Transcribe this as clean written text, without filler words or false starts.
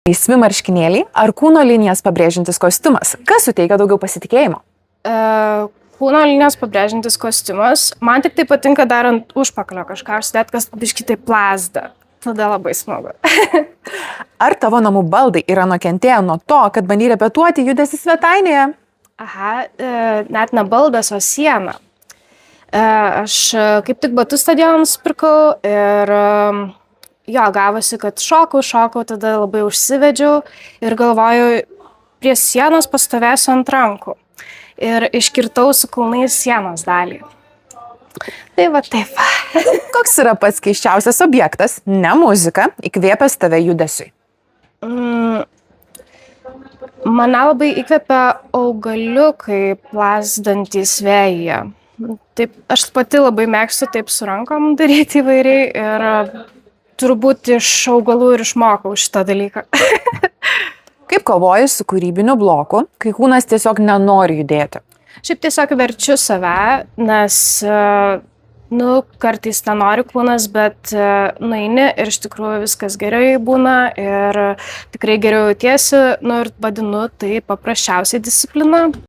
Laisvi marškinėliai ar kūno linijas pabrėžiantis kostiumas? Kas suteikia daugiau pasitikėjimo? Kūno linijos pabrėžiantis kostiumas. Man tik tai patinka darant užpakalio kažką, užsidėt, kas biškį tai plazda. Tada labai smagu. Ar tavo namų baldai yra nukentėję nuo to, kad bandai repetuoti judesi svetainėje? Net ne baldas, o siena. Aš kaip tik batus stadionams pirkau ir jo, gavosi, kad šokau, tada labai užsivedžiau ir galvoju, prie sienos pastovėsiu ant rankų. Ir iškirtau su kulnais sienos dalį. Tai va taip. Koks yra pats keisčiausias objektas, ne muzika, įkvėpęs tave judesiui? Mane labai įkvepia augaliukai plazdantis vėjyje. Taip, aš pati labai mėgstu taip su rankom daryti įvairiai ir turbūt iš augalų ir išmokau šitą dalyką. Kaip kovoji su kūrybiniu bloku, kai kūnas tiesiog nenori judėti? Šiaip tiesiog verčiu save, nes kartais nenori kūnas, bet nueini ir iš tikrųjų viskas gerai būna ir tikrai geriau jautiesi, ir vadinu tai paprasčiausiai disciplina.